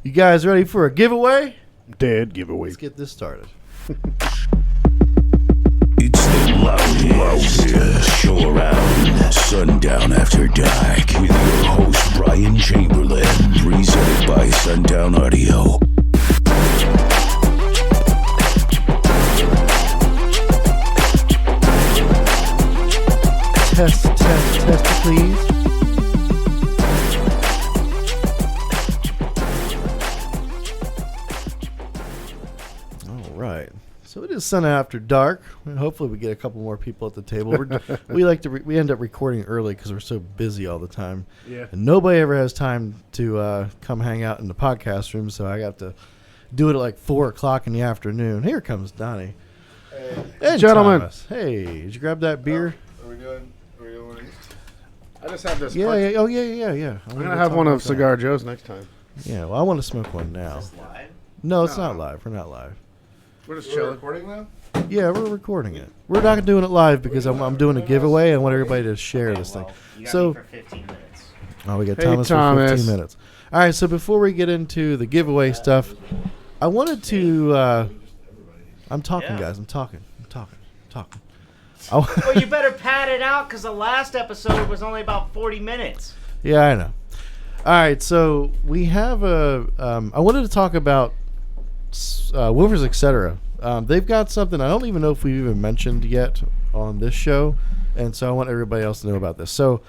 You guys ready for a giveaway? Dead giveaway. Let's get this started. It's the loudest show around. Sundown After Dark with your host Bryan Chamberlain. Presented by Sundown Audio. Test, please. All right. So it is Sunday after dark. Hopefully, we get a couple more people at the table. We end up recording early because we're so busy all the time. Yeah. And nobody ever has time to come hang out in the podcast room, so I got to do it at like 4 o'clock in the afternoon. Here comes Donnie. Hey, gentlemen. Thomas. Hey, did you grab that beer? Are we doing I just have this. Yeah. Oh, yeah. I'm going to have one of Cigar Joe's next time. Yeah, well, I want to smoke one now. live? No, it's not live. We're not live. We're just We're chilling. recording now? Yeah, we're recording it. We're not doing it live because I'm doing a giveaway. I want everybody to share this thing. You got So- me for 15 minutes. Oh, we got Hey, Thomas for Thomas. 15 minutes. All right, so before we get into the giveaway stuff, I wanted to... I'm talking, Yeah. guys. I'm talking. Well, you better pad it out because the last episode was only about 40 minutes. Yeah, I know. All right, so we have a... I wanted to talk about woofers, etc. They've got something I don't even know if we've even mentioned yet on this show, and so I want everybody else to know about this. So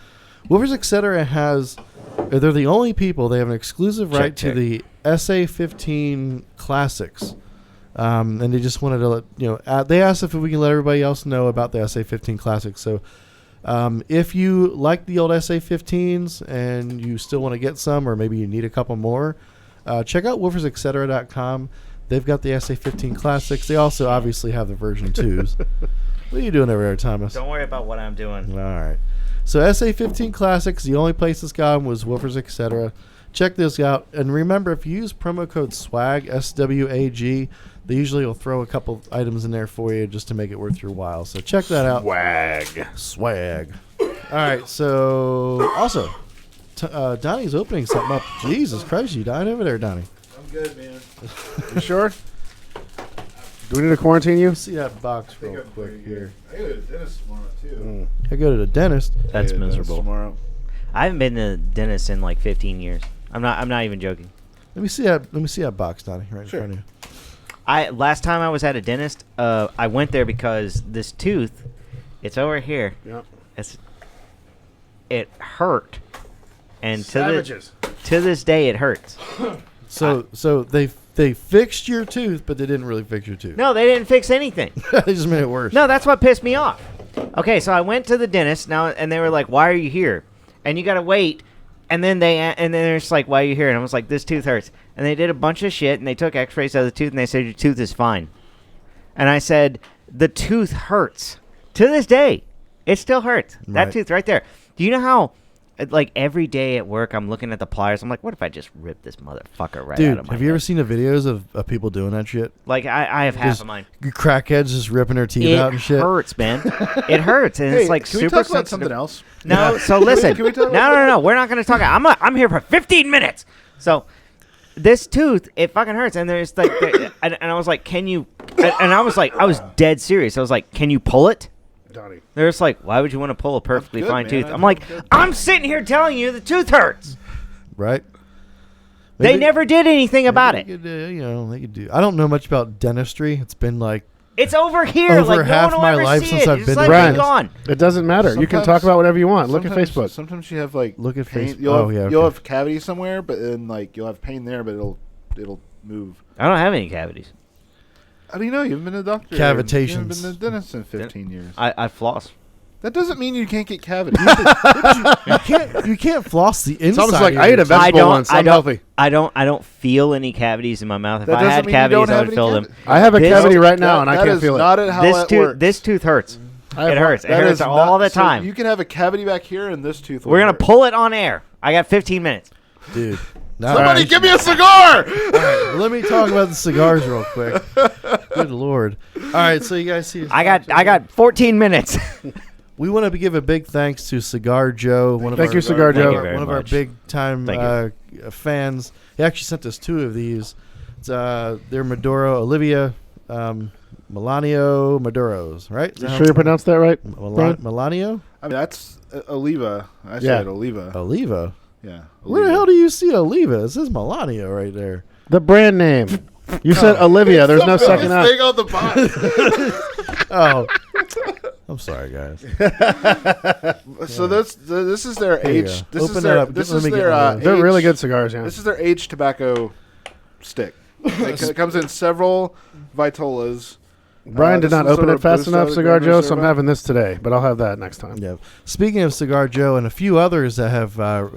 woofers, etc. they're the only people, they have an exclusive right to the SA-15 Classics. And they just wanted to let, they asked if we can let everybody else know about the SA-15 Classics. So if you like the old SA-15s and you still want to get some, or maybe you need a couple more, check out woofersetcetera.com. They've got the SA-15 Classics. They also obviously have the version 2s. What are you doing over there, Thomas? Don't worry about what I'm doing. All right. So SA-15 Classics, the only place this got them was woofers, etc. Check this out. And remember, if you use promo code SWAG, SWAG, they usually will throw a couple items in there for you just to make it worth your while. So check that out. Swag. All right. So also, Donnie's opening something up. Jesus Christ, you dying over there, Donnie? I'm good, man. You sure? Do we need to quarantine you? See that box I think real I'm quick pretty here. good. I go to the dentist tomorrow, too. I go to the dentist. That's Yeah, dentist miserable. Tomorrow. I haven't been to the dentist in like 15 years. I'm not even joking. Let me see that box, Donnie, right Sure. in front of you. Last time I was at a dentist, I went there because this tooth, it's over here. Yep. It hurt, and Savages. to this day it hurts. So they fixed your tooth, but they didn't really fix your tooth. No, they didn't fix anything. They just made it worse. No, that's what pissed me off. Okay, so I went to the dentist now, and they were like, "Why are you here?" And you gotta wait. And then they're just like, "Why are you here?" And I was like, "This tooth hurts." And they did a bunch of shit, and they took X-rays of the tooth, and they said your tooth is fine. And I said, "The tooth hurts to this day. It still hurts. That Right. tooth right there." Do you know how? Like every day at work, I'm looking at the pliers. I'm like, "What if I just rip this motherfucker right Dude, out of my have you ever head?" seen the videos of people doing that shit? Like I have half Just of mine. Crackheads just ripping their teeth It out and shit. hurts, man. It hurts, and Hey, it's like can we super talk about sensitive. something else? No, so listen. Can we talk No. We're not going to talk. I'm here for 15 minutes. So this tooth, it fucking hurts. And there's like, and I was like, "Can you?" And I was like, I was dead serious. I was like, "Can you pull it?" Donnie. They're just like, "Why would you want to pull a perfectly good, fine man. tooth?" I'm I'm like, good. "I'm sitting here telling you the tooth hurts." Right? They never did anything about They it. could, they could do. I don't know much about dentistry. It's been like It's over here. Over like half no one will my ever life see since it. I've Just been let to it Bryan. be gone. It doesn't matter. You can talk about whatever you want. Look at Facebook. Sometimes you have like Look at pain. Facebook. You'll Oh, have, yeah, you'll okay. have cavities somewhere, but then like you'll have pain there, but it'll move. I don't have any cavities. How do you know? You haven't been to the doctor. Cavitations. You haven't been to the dentist in 15 years. I floss. That doesn't mean you can't get cavities. you can't floss the inside. It's almost like of I ate your a vegetable once. I'm healthy. I don't feel any cavities in my mouth. If That I doesn't had mean you cavities, don't I have would any fill them. cavities. I have a This- cavity right now, and I That can't is feel not it. how This that tooth, works. this tooth hurts. I have It hurts. It That hurts is all not- the so time. you can have a cavity back here, and this tooth. We're gonna pull it on air. I got 15 minutes. dude. Now, Somebody give me a cigar. let me talk about the cigars real quick. Good lord! All right, so you guys see? I got 14 minutes. We want to give a big thanks to Cigar Joe, one of Thank our, you, Cigar Thank Joe. you very one of our much. big time Thank fans. He actually sent us 2 of these. It's, they're Maduro Olivia, Melanio Maduros, right? You sure you pronounced that right? Brian? Melanio? I mean, that's Oliva. I Yeah. said Oliva. Oliva. Yeah. Where the Oliva. hell do you see Oliva? It says Melanio right there. The brand name. You said Olivia. There's no second out. thing on the box. Oh. I'm sorry, guys. So this is their Here you age. go. This Open is it their up. this Let is me get their one of They're age- really good cigars, yeah. This is their aged tobacco stick. It comes in several Vitolas. Brian did this not is open a it fast Robusto, enough, the Cigar Grand Joe, so I'm Reserva. having this today, but I'll have that next time. Yeah. Speaking of Cigar Joe and a few others that have God,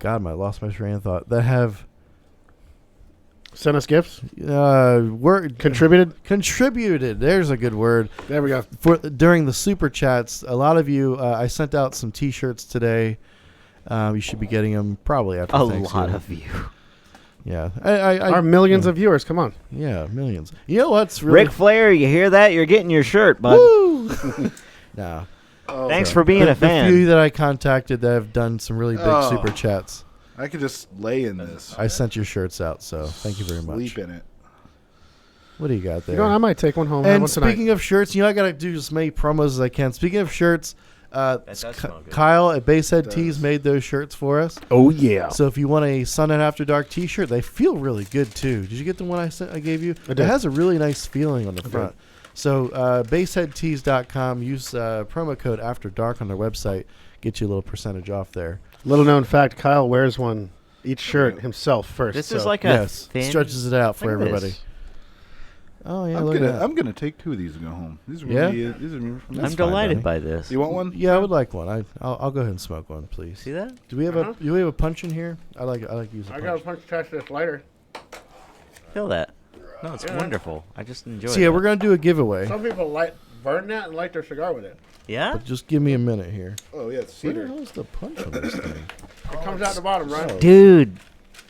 I lost my train of thought. That have Send us gifts. contributed. There's a good word. There we go. For during the super chats, a lot of you. I sent out some T-shirts today. You should be getting them probably after A Thanksgiving. lot of you. Yeah. Our millions of viewers, come on. Yeah, millions. You know what's really Ric Flair, you hear that? You're getting your shirt, bud. Woo! No. Thanks for being a The few fan. that I contacted that have done some really big Oh. super chats. I could just lay in this. I sent your shirts out, so thank you very much. Sleep in it. What do you got there? You know what, I might take one home. Have And one tonight. speaking of shirts, you know I gotta do as many promos as I can. Speaking of shirts, does smell good. Kyle at Basehead It Tees does. made those shirts for us. Oh, yeah. So if you want a Sundown After Dark T-shirt, they feel really good too. Did you get the one I gave you? I It did. has a really nice feeling on the did. front. So baseheadtees.com. Use promo code After Dark on their website. Get you a little percentage off there. Little known fact, Kyle wears one, each shirt himself first. This so. is like a Yes, thin. stretches it out for Look at everybody. this. Oh yeah, look at that. I'm gonna take 2 of these and go home. These are Yeah? these are from I'm That's fine, delighted Donnie. by this. You want one? Yeah, I would like one. I'll go ahead and smoke one, please. See that? Do we have Uh-huh. a punch in here? I like using. I got a punch attached to this lighter. Feel that? No, it's wonderful. I just enjoy it. So yeah, we're gonna do a giveaway. Some people burn that and light their cigar with it. Yeah? But just give me a minute here. Oh yeah, it's Where the cedar. hell is the punch on this thing? It comes out the bottom, right? Dude,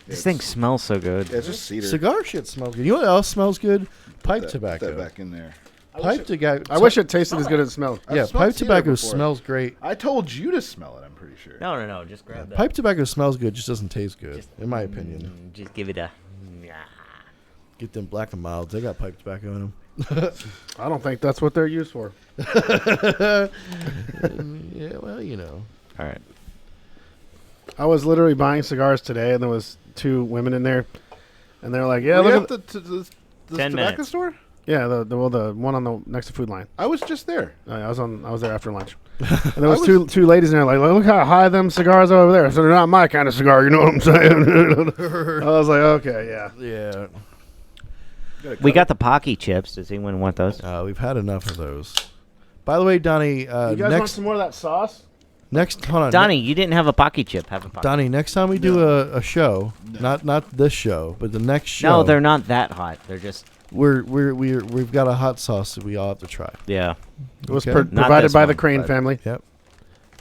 this thing smells so good. Yeah, it's just cedar. Cigar shit smells good. You know what else smells good? Pipe Put tobacco. that back in there. Pipe tobacco. I wish it tasted as good as it smelled. I've Yeah, smelled pipe cedar tobacco before. smells great. I told you to smell it. I'm pretty sure. No, just grab that. Pipe tobacco smells good, just doesn't taste good, in my opinion. Just give it a. Get them Black and Milds. They got pipe tobacco in them. I don't think that's what they're used for. Yeah, well, you know. All right. I was literally buying cigars today, and there was 2 women in there, and they're like, "Yeah, Were you look at at the 10 tobacco minutes. store? yeah, the one on the next to Food Line. I was just there. I was there after lunch, and there was two ladies in there like, look how high them cigars are over there. So they're not my kind of cigar. You know what I'm saying? I was like, okay, yeah. Yeah. We got the Pocky chips. Does anyone want those? We've had enough of those. By the way, Donnie, You guys want next some more of that sauce? hold on. Donnie, you didn't have a Pocky chip. Have a Pocky. Donnie, next time we do a show, not this show, but the next show. No, they're not that hot. They're just. We've got a hot sauce that we all have to try. Yeah. It was Okay. Not provided this by the one, Crane but- family. Yep.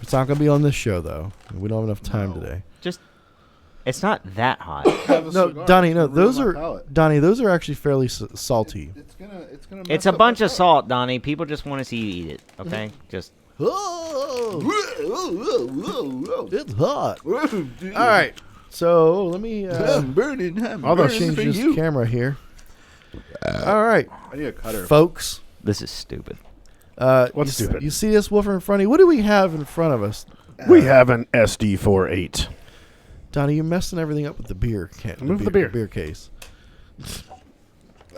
It's not gonna be on this show though. We don't have enough time today. Just. It's not that hot. No, Donnie, no, those ruin are my palate. Donnie. Those are actually fairly salty. It's gonna. It's a bunch of salt, Donnie. People just want to see you eat it. Okay. Just. Oh, it's hot. All right, so let me I'm burning. I'm All those burning change for this you. camera here. All right, I need a cutter. folks. This is stupid. What's you stupid? You see this woofer in front of you? What do we have in front of us? We have an SD48. Donnie, you're messing everything up with the beer can. Move the beer. beer case.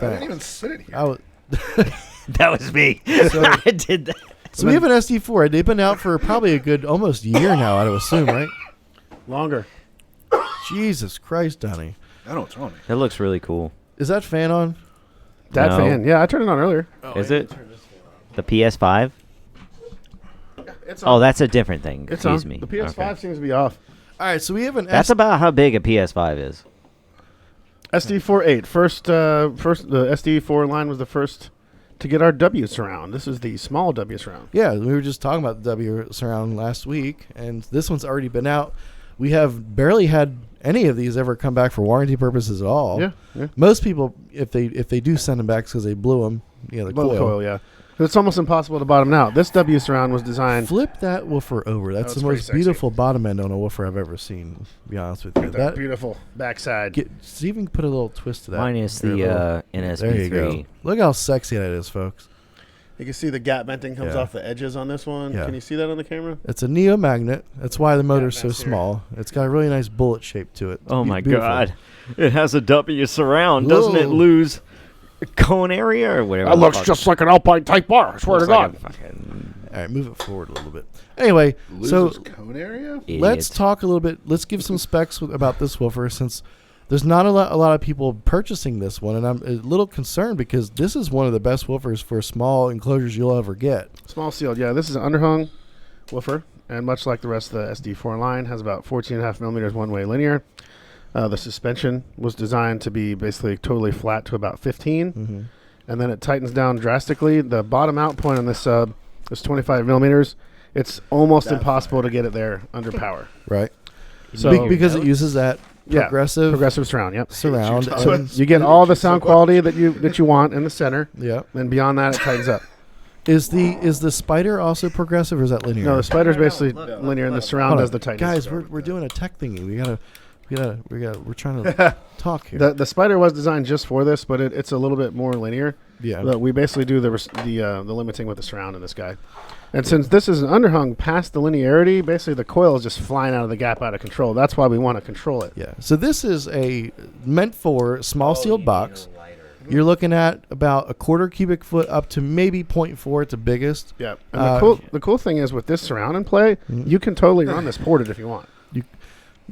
I didn't even sit it here. I was, That was me. I did that. so we have an SD4. They've been out for probably a good almost year now, I'd assume, right? Longer. Jesus Christ, Donnie. I know what's wrong. That looks really cool. Is that fan on? That No. fan. Yeah, I turned it on earlier. Is it? The PS5? It's Oh, that's a different thing. It's Excuse on. me. The PS5 Okay. seems to be off. All right, so we have an That's about how big a PS5 is. SD48. First, the SD4 line was the first to get our W surround. This is the small W surround. Yeah, we were just talking about the W surround last week, and this one's already been out. We have barely had any of these ever come back for warranty purposes at all. Yeah. Most people, if they do send them back because they blew them, the Blow coil. coil, yeah. It's almost impossible to bottom out. This W surround was designed. Flip that woofer over. That's Oh, the it's pretty most sexy. beautiful bottom end on a woofer I've ever seen. To be honest with you, That beautiful backside. Steven put a little twist to that. Minus There, the little- There you go. NSP3. Look how sexy that is, folks. You can see the gap venting comes Yeah. off the edges on this one. Yeah. Can you see that on the camera? It's a neo magnet. That's why the motor's so that's here. small. It's got a really nice bullet shape to it. It's Oh my beautiful. God! It has a W surround. Doesn't it Whoa. lose cone area or whatever? That the looks fuck? just like an Alpine Type R. I swear to Looks like God. a fucking All right, move it forward a little bit. Anyway, Loses so cone area? let's idiot. talk a little bit. Let's give some specs about this woofer since there's not a lot of people purchasing this one, and I'm a little concerned because this is one of the best woofers for small enclosures you'll ever get. Small sealed. Yeah, this is an underhung woofer, and much like the rest of the SD4 line, has about 14.5 millimeters one-way linear. The suspension was designed to be basically totally flat to about 15, Mm-hmm. and then it tightens down drastically. The bottom out point on this sub is 25 millimeters. It's almost impossible to get it there under power. Right? So because it uses that Yeah, progressive surround. Yep. surround. So and- you get all the sound quality that you want in the center, yeah. and beyond that, it tightens up. Is the spider also progressive or is that linear? No, the spider's basically linear, and the surround Hold does on. the tightness. Guys, we're doing a tech thingy. We're trying to talk here. The spider was designed just for this, but it's a little bit more linear. yeah. But we basically do the limiting with the surround in this guy. And since this is an underhung past the linearity, basically the coil is just flying out of the gap out of control. That's why we want to control it. Yeah. So this is meant for small sealed box. You're looking at about a quarter cubic foot up to maybe 0.4 at the biggest. Yeah. And the cool thing is with this surround in play, you can totally run this ported if you want.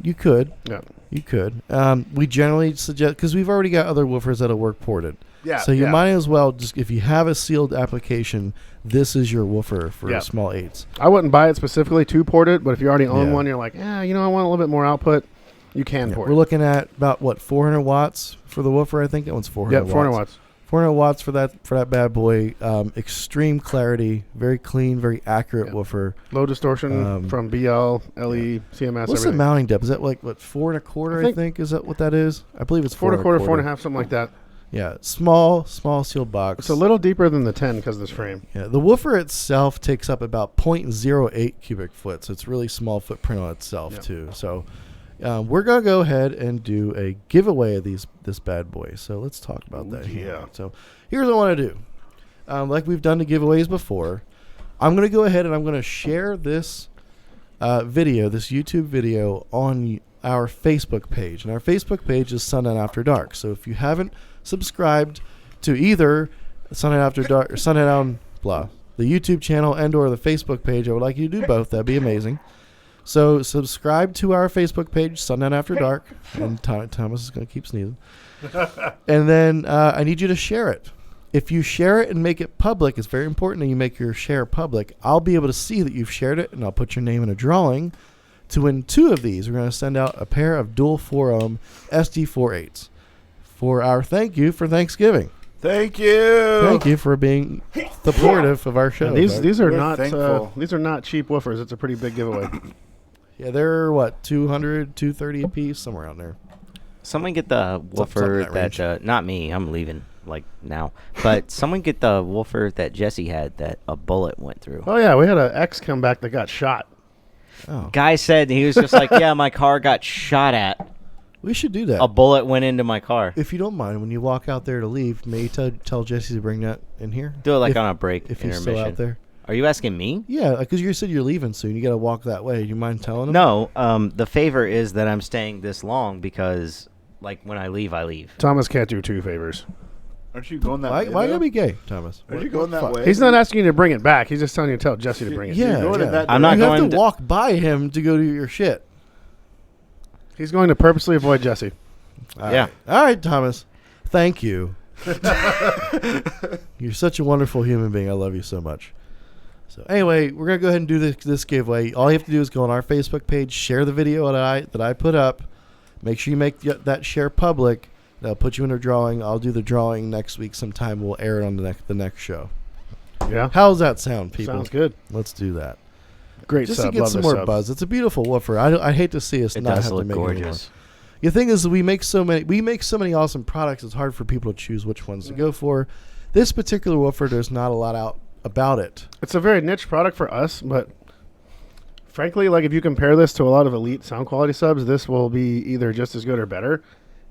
You could. Yeah. You could. We generally suggest, because we've already got other woofers that'll work ported. Yeah. So you might as well just, if you have a sealed application, this is your woofer for Yeah. small eights. I wouldn't buy it specifically to port it, but if you already own Yeah. one, you're like, I want a little bit more output. You can port We're it. looking at about 400 watts for the woofer. I think that one's 400 Yeah, 400 watts. 400 watts for that bad boy. Extreme clarity, very clean, very accurate Yeah. woofer. Low distortion from BL, LE, CMS, What's the everything. mounting depth? Is that like 4 1/4? I think is that what that is? I believe it's 4 1/4, 4 4 1/2, something like that. Yeah, small sealed box. It's a little deeper than the 10 because of this frame. Yeah, the woofer itself takes up about 0.08 cubic foot, so it's really small footprint on itself Yeah. too. So we're gonna go ahead and do a giveaway of this bad boy. So let's talk about that here. yeah. So here's what I want to do. Like we've done the giveaways before, I'm gonna go ahead and I'm gonna share this video, this YouTube video, on our Facebook page, and our Facebook page is Sundown After Dark. So if you haven't subscribed to either Sundown After Dark or Sundown the YouTube channel and or the Facebook page, I would like you to do both. That'd be amazing. So subscribe to our Facebook page, Sundown After Dark, and Thomas is going to keep sneezing. And then I need you to share it. If you share it and make it public, it's very important that you make your share public. I'll be able to see that you've shared it, and I'll put your name in a drawing to win 2 of these. We're going to send out a pair of dual 4-ohm SD48s for our thank you for Thanksgiving. Thank you. Thank you for being supportive of our show. And these are We're not thankful. these are not cheap woofers. It's a pretty big giveaway. Yeah, they're what, 200, 230 a piece, somewhere around there. Someone get the something woofer in that that not me. I'm leaving like now. But someone get the woofer that Jesse had that a bullet went through. Oh yeah, we had an ex come back that got shot. Oh, Guy said he was just like, yeah, my car got shot at. we should do that. A bullet went into my car. If you don't mind, when you walk out there to leave, may you tell Jesse to bring that in here? Do it like if, on a break if he's intermission. still out there. Are you asking me? Yeah, because you said you're leaving soon. You got to walk that way. Do you mind telling him? No. The favor is that I'm staying this long because, like, when I leave, I leave. Thomas can't do 2 favors. Aren't you going that Why way? you though? gotta be gay, Thomas? Aren't you going that way? He's not asking you to bring it back. He's just telling you to tell Jesse to bring it. Yeah, going in yeah. that I'm not you have going to walk by him to go do your shit. He's going to purposely avoid Jesse. Yeah. All right, Thomas. Thank you. You're such a wonderful human being. I love you so much. So anyway, we're gonna go ahead and do this giveaway. All you have to do is go on our Facebook page, share the video that I put up. Make sure you make that share public. That'll put you in a drawing. I'll do the drawing next week sometime. We'll air it on the next show. Yeah. How's that sound, people? Sounds good. Let's do that. Great Just sub. to get Love some this more sub. buzz. It's a beautiful woofer. I hate to see us It not does have look to make it anymore. gorgeous. The thing is, we make so many awesome products. It's hard for people to choose which ones to go for. This particular woofer, there's not a lot about it. It's a very niche product for us, but frankly, like if you compare this to a lot of elite sound quality subs, this will be either just as good or better.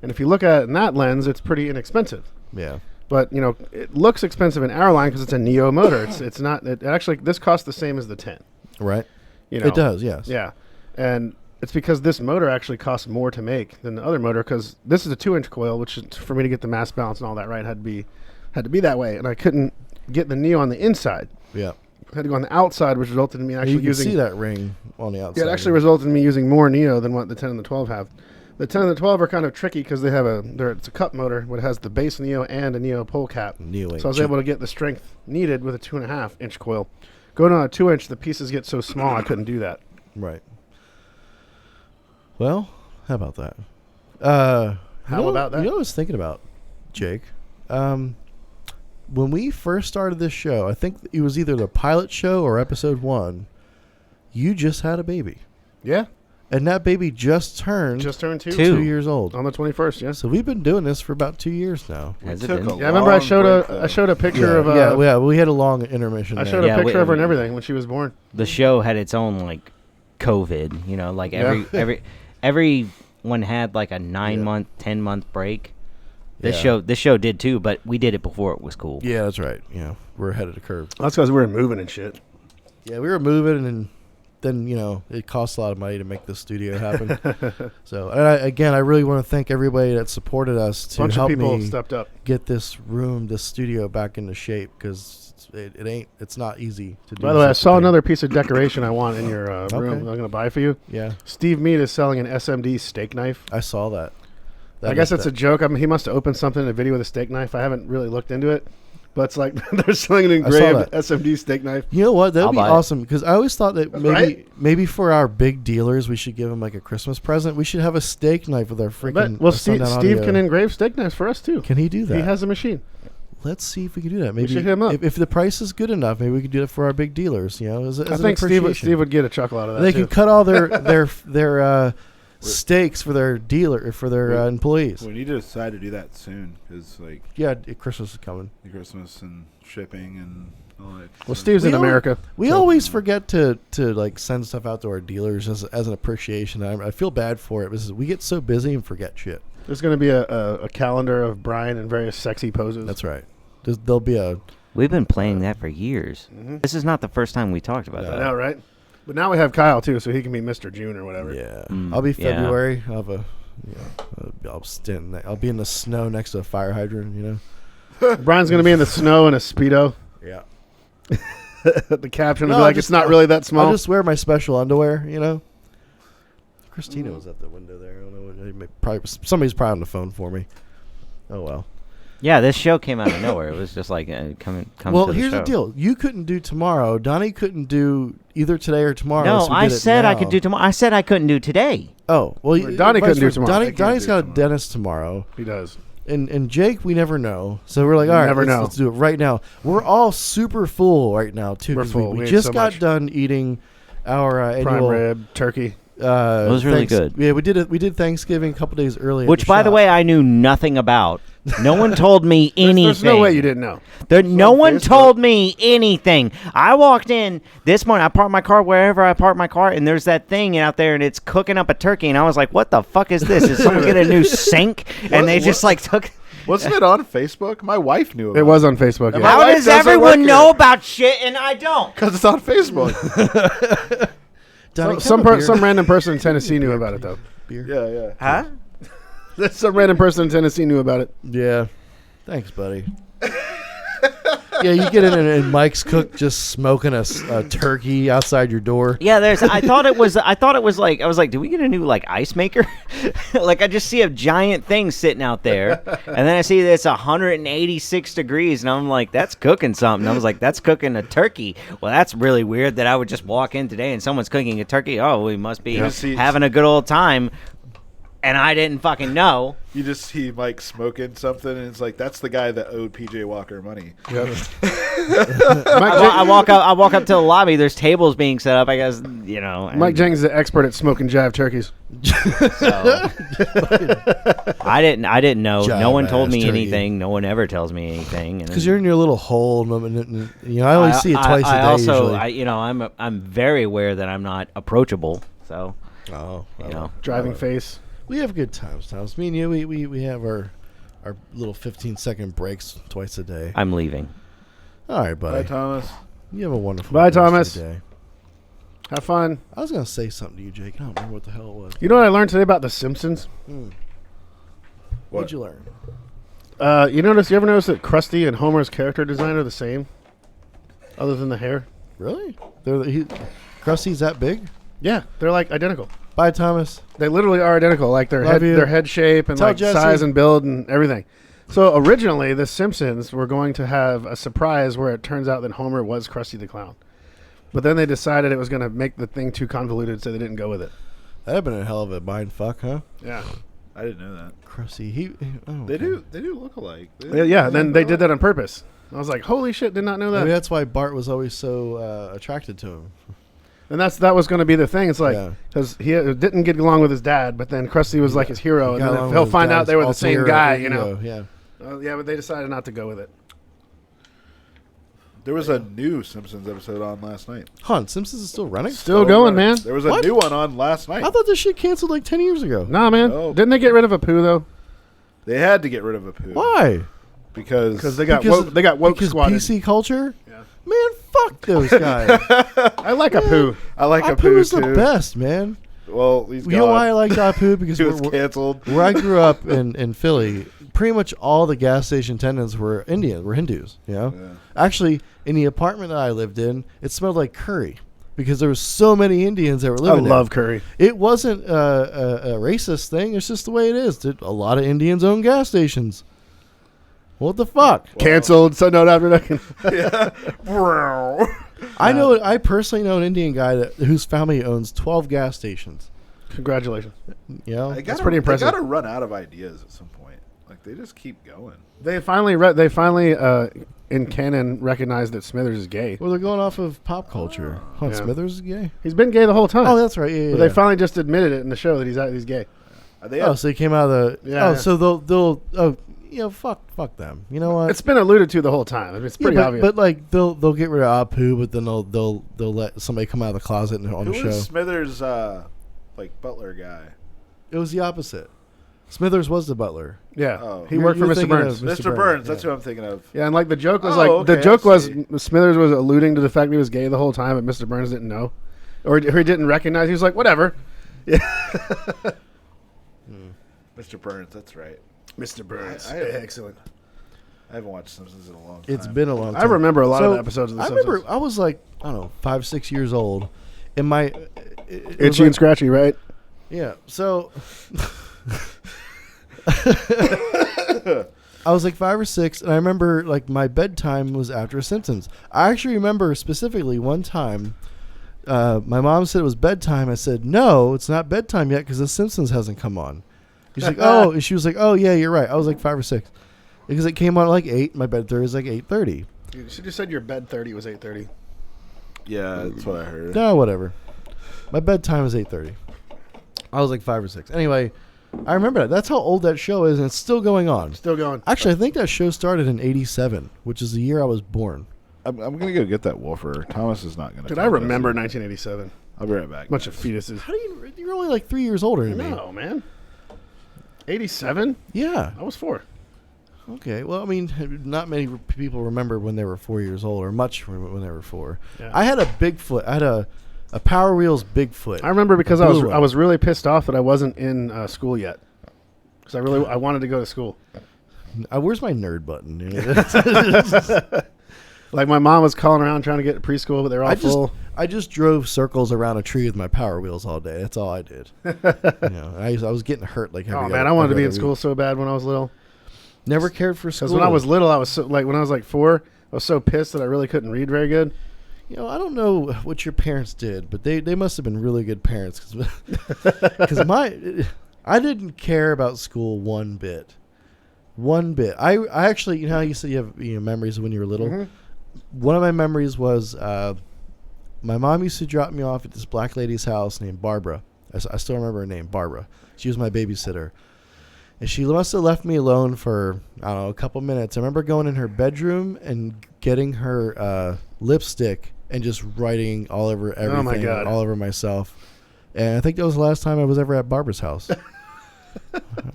And if you look at it in that lens, it's pretty inexpensive. Yeah. But you know, it looks expensive in our line because it's a Neo motor. It's not. It actually, this costs the same as the 10. Right. You know, It does. Yes. Yeah, and it's because this motor actually costs more to make than the other motor because this is a 2-inch coil, which for me to get the mass balance and all that right had to be that way, and I couldn't get the Neo on the inside. Yeah. I had to go on the outside, which resulted in me actually You can using. see that ring on the outside. Yeah, it actually resulted in me using more Neo than what the 10 and the 12 have. The 10 and the 12 are kind of tricky because they have it's a cup motor, but it has the base Neo and a Neo pole cap. Neo So I was able to get the strength needed with a 2.5-inch coil. Going on a 2-inch, the pieces get so small I couldn't do that. Right. Well, how about that? How about that? You know what I was thinking about, Jake? When we first started this show, I think it was either the pilot show or episode 1, you just had a baby. Yeah, And that baby just turned 2 years old. on the 21st. Yes. So we've been doing this for about 2 years now. Has it took been? a Yeah, I remember I long showed break, I showed a picture of yeah, we had a long intermission. I there. showed Yeah, a picture we- of her and everything when she was born. The show had its own like COVID, you know, like everyone had like a 9-month, 10-month break. This show did too, but we did it before it was cool. Yeah, that's right. We're ahead of the curve. That's because we were moving and shit. Yeah, we were moving, and then it costs a lot of money to make this studio happen. So, and I really want to thank everybody that supported us to Bunch of help people me stepped up. get this studio back into shape, because it's not easy to do. By the way, I such a saw thing. another piece of decoration I want in your room. Okay. I'm going to buy for you. Yeah, Steve Mead is selling an SMD steak knife. I saw that. I guess it's a joke. He must have opened something in a video with a steak knife. I haven't really looked into it. But it's like they're selling an I saw engraved that. SMD steak knife. You know what? That I'll would be buy it. awesome, because I always thought that That's maybe right. maybe for our big dealers we should give them like a Christmas present. We should have a steak knife with our freaking. But, well, Steve Sundown can audio. engrave steak knives for us too. Can he do that? He has a machine. Let's see if we can do that. Maybe should hit him up. If the price is good enough, maybe we could do it for our big dealers. As I an think appreciation. Steve would get a chuckle out of that. They too. can cut all their steaks for their employees. We need to decide to do that soon because like Yeah, Christmas is coming. Christmas and shipping and all that. Well, So- Steve's in We al- America. We so- always forget to like send stuff out to our dealers as an appreciation. I feel bad for it because we get so busy and forget shit. There's going to be a calendar of Bryan in various sexy poses. That's right. There'll be a We've been playing that for years. Mhm. This is not the first time we talked about No. I that. know, right? But now we have Kyle too, so he can be Mr. June or whatever. yeah. Mm, I'll be yeah. February. I'll have I'll be in the snow next to a fire hydrant. Brian's going to be in the snow in a Speedo. Yeah. The caption will No, be I'll like, just- it's not really that small. I'll just wear my special underwear. Christina was at the window there. I don't know. Somebody's probably on the phone for me. Oh well. Yeah, this show came out of nowhere. It was just like come Well, to the here's show. the deal. You couldn't do tomorrow. Donnie couldn't do either today or tomorrow. No, so we I did it said I now. could do tomorrow. I said I couldn't do today. Oh well, Well, Donnie couldn't do vice versa. tomorrow. I can't Donnie's do got a tomorrow. dentist tomorrow, He does. and Jake we never know. So we're like, We all right, never know. let's do it right now. We're all super full right now too. We're 'cause full. We We ate just so got much. done eating our Prime annual. rib, turkey. It was really good. Yeah, we did it. We did Thanksgiving a couple days early. at Which, by the shop. way, I knew nothing about. No one told me anything. There's no way you didn't know. No on one Facebook. told me anything. I walked in this morning. I parked my car wherever I parked my car, and there's that thing out there, and it's cooking up a turkey. And I was like, "What the fuck is this? Did someone get a new sink?" And they just like took. Wasn't it on Facebook? My wife knew about It was on Facebook. And Yeah. my How wife does doesn't everyone work know here. about shit and I don't? because it's on Facebook. Donnie, Some have a beer. some random person in Tennessee knew about it though. beer. yeah. Huh? Some random person in Tennessee knew about it. Yeah. Thanks, buddy. Yeah, you get in and Mike's cook just smoking a turkey outside your door. Yeah, there's. I thought it was like I was like, do we get a new like ice maker? Like I just see a giant thing sitting out there, and then I see that it's 186 degrees, and I'm like, that's cooking something. I was like, that's cooking a turkey. Well, that's really weird that I would just walk in today and someone's cooking a turkey. Oh, we must be Yeah, see- having a good old time, and I didn't fucking know. You just see Mike smoking something, and it's like that's the guy that owed PJ Walker money. Yep. I walk up to the lobby. There's tables being set up. I guess Mike Jenkins is an expert at smoking jive turkeys. So, I didn't know. No one told me turkey. anything. No one ever tells me anything. Because you're in your little hole. And, I only see it twice a day. I also, usually. I'm very aware that I'm not approachable. So, Driving face. We have good times, Thomas. Me and you, we have our little 15-second breaks twice a day. I'm leaving. All right, buddy. Bye, Thomas. You have a wonderful Bye, rest of Thomas. your day. Have fun. I was going to say something to you, Jake. I don't remember what the hell it was. You know what I learned today about The Simpsons? What'd you learn? You ever notice that Krusty and Homer's character design are the same? Other than the hair? Really? Krusty's that big? Yeah, they're like identical. Bye, Thomas. They literally are identical, like Love you. their head shape and Tell like Jesse. size and build and everything. So originally, The Simpsons were going to have a surprise where it turns out that Homer was Krusty the Clown, but then they decided it was going to make the thing too convoluted, so they didn't go with it. That'd have been a hell of a mind fuck, huh? Yeah, I didn't know that. Krusty, They do look alike. yeah. Then they did that on purpose. I was like, holy shit, did not know that. Maybe that's why Bart was always so attracted to him. And that was going to be the thing. It's like Yeah. because he didn't get along with his dad, but then Krusty was like his hero, and Got then along he'll with his find out dad's they were the alter same guy. ego, Yeah. Yeah, but they decided not to go with it. There was a new Simpsons episode on last night. Simpsons is still running? Still going, man. There was a What? new one on last night. I thought this shit canceled like 10 years ago. Nah, man. Oh. Didn't they get rid of Apu though? They had to get rid of Apu. Why? Because They got woke because squatted. PC culture? Yeah. Man, fuck those guys. I like Apu. I like Apu Apu's too. the best, man. Well, he's You know why I like Apu? Because he was we're- canceled. where I grew up in Philly, pretty much all the gas station attendants were Indians, were Hindus. You know, Yeah. actually, in the apartment that I lived in, it smelled like curry because there was so many Indians that were I living there. love curry. It wasn't a racist thing. It's just the way it is. A lot of Indians own gas stations. What the fuck? Canceled. Sundown after that. Yeah. Bro. I personally know an Indian guy whose family owns 12 gas stations. Congratulations. You know, That's pretty impressive. They got to run out of ideas at some point. Like they just keep going. They finally in canon recognized that Smithers is gay. well, they're going off of pop culture. Yeah. Smithers is gay. He's been gay the whole time. Oh, that's right. Yeah, yeah. But they finally just admitted it in the show that he's gay. They Oh, so he came out of the. Yeah. So they'll fuck them. You know what? It's been alluded to the whole time. I mean, it's pretty obvious. But like they'll get rid of Apu, but then they'll let somebody come out of the closet on Who the show. was Smithers' butler guy? It was the opposite. Smithers was the butler. yeah, Oh. he worked for You're Mr. thinking Burns. of Mr. Burns, Burns. That's yeah. who I'm thinking of. Yeah, and like the joke was Oh, okay, the joke I was see. Smithers was alluding to the fact that he was gay the whole time, but Mr. Burns didn't know, or he didn't recognize. He was like, whatever. Mr. Burns. That's right. Mr. Burns, I- excellent. I haven't watched Simpsons in a long time. It's been a long time. I remember a lot So, of the episodes of The I Simpsons. remember I was like, I don't know, 5-6 years old. And my it was Itchy and like- scratchy, right? Yeah. So I was like 5 or 6, and I remember like my bedtime was after Simpsons. I actually remember specifically one time, my mom said it was bedtime. I said, no, it's not bedtime yet because The Simpsons hasn't come on. She's like, oh, and she was like, oh yeah, you're right. I was like 5 or 6 because it came on at like 8. My bedtime is like 8:30. You should have said your bed 30 was 8:30. Yeah, that's what I heard. No, whatever. My bedtime is 8:30. I was like 5 or 6. Anyway, I remember that. That's how old that show is, and it's still going on. Still going. Actually, I think that show started in '87, which is the year I was born. I'm gonna go get that woofer. Thomas is not gonna. Dude, talk I to us. remember 1987. I'll be right back. Bunch of fetuses. How do you? You're only like 3 years older than me. No, man. 87? Yeah. I was 4. Okay. Well, I mean, not many people remember when they were 4 years old, or much when they were 4. Yeah. I had a Bigfoot. I had a Power Wheels Bigfoot. I remember because A I blue one. was really pissed off that I wasn't in school yet. Because I wanted to go to school. Where's my nerd button? Like my mom was calling around trying to get to preschool, but they're all full. I just drove circles around a tree with my Power Wheels all day. That's all I did. I was getting hurt like every Oh man, other- I wanted to be every in other school week. so bad when I was little. Never cared for school. Because when I was little, I was so, like when I was like 4, I was so pissed that I really couldn't read very good. You know, I don't know what your parents did, but they must have been really good parents. Because I didn't care about school one bit. One bit. I actually, you know how you said you have memories of when you were little? Mhm. one of my memories was my mom used to drop me off at this black lady's house named Barbara. I still remember her name, Barbara. She was my babysitter. And she must have left me alone for, I don't know, a couple minutes. I remember going in her bedroom and getting her lipstick and just writing all over everything, my God. all over myself. And I think that was the last time I was ever at Barbara's house.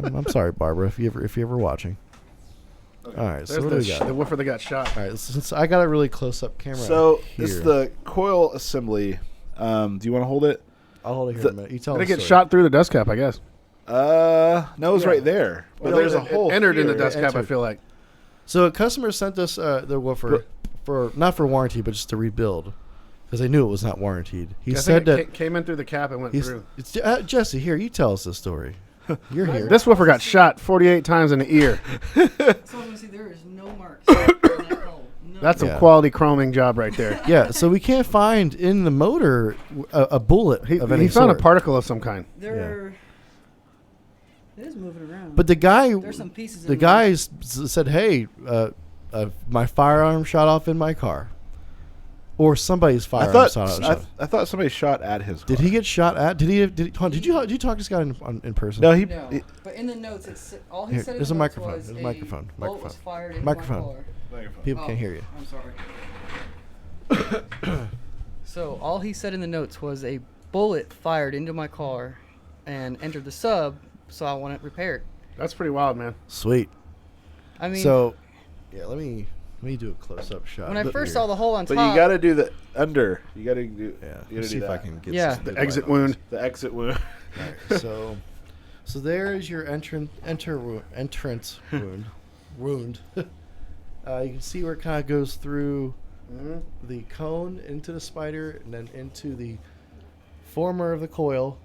I'm sorry, Barbara, if you ever watching. Okay. All right, so There's what do we got? the woofer that got shot. All right, since I got a really close-up camera So here. it's the Coil Assembly. Do you want to hold it? I'll hold it here in a minute. You tell Did the it get story. shot through the dust cap, I guess? No, it was right there. But Well, there's a it hole entered in the here. dust cap, I entered. feel like. So a customer sent us the woofer for not for warranty, but just to rebuild because they knew it was not warranted. He I said think that it came in through the cap and went he's, through. it's Jesse. Here, you tell us this story. You're here. This woofer got shot 48 times in the ear. So I'm gonna see there is no marks on that hole. No. That's some Yeah. quality chroming job right there. Yeah. So we can't find in the motor a bullet He of any found sort. a particle of some kind. There. It is moving around. But the guy, there's some pieces. the in guy said, "Hey, my firearm shot off in my car." Or somebody's I firearm thought shot. I thought somebody shot at his car. Did he get shot at? Did you talk to this guy in person? No, No, but in the notes, it's all he Here, said. In there's the a notes microphone. Was There's a a microphone. bullet was fired into Microphone. my car. People Oh, can't hear you. I'm sorry. So all he said in the notes was a bullet fired into my car and entered the sub, so I want it repaired. That's pretty wild, man. Sweet. I mean, So, yeah, let me do a close-up shot. when I Look first here. saw the hole on But top, you got to do the under. You got to do. Yeah, You let's gotta see do if I that. can get Yeah. some The good exit light on wound. The exit wound. this. All right, so there is your entrance wound. You can see where it kind of goes through the cone into the spider and then into the former of the coil,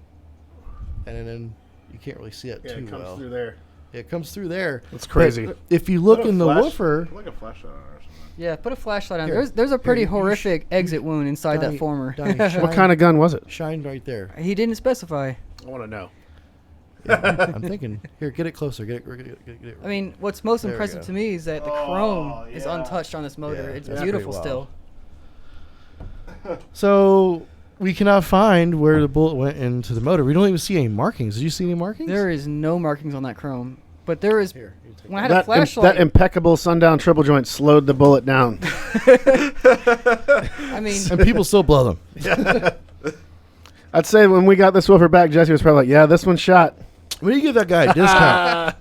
and then you can't really see it Yeah, too it comes well. through there. It comes through there. That's crazy. But if you look Put a in the flash- woofer, Put like a flashlight on it or something. yeah, put a flashlight on. Here. There's a pretty you sh- horrific exit wound inside Donnie- that former. Donnie, What kind of gun was it? shine right there. He didn't specify. I want to know. Yeah, I'm thinking. Here, get it closer. Get it. I mean, what's most There we impressive go. to me is that the chrome is yeah. untouched on this motor. Yeah, It's that's beautiful pretty still. wild. So we cannot find where the bullet went into the motor. We don't even see any markings. Did you see any markings? There is no markings on that chrome, but there is. Here, you take When I had a That flashlight, impeccable Sundown triple joint slowed the bullet down. I mean, and people still blow them. I'd say when we got this woofer back, Jesse was probably like, yeah, this one's shot. When you give that guy a discount,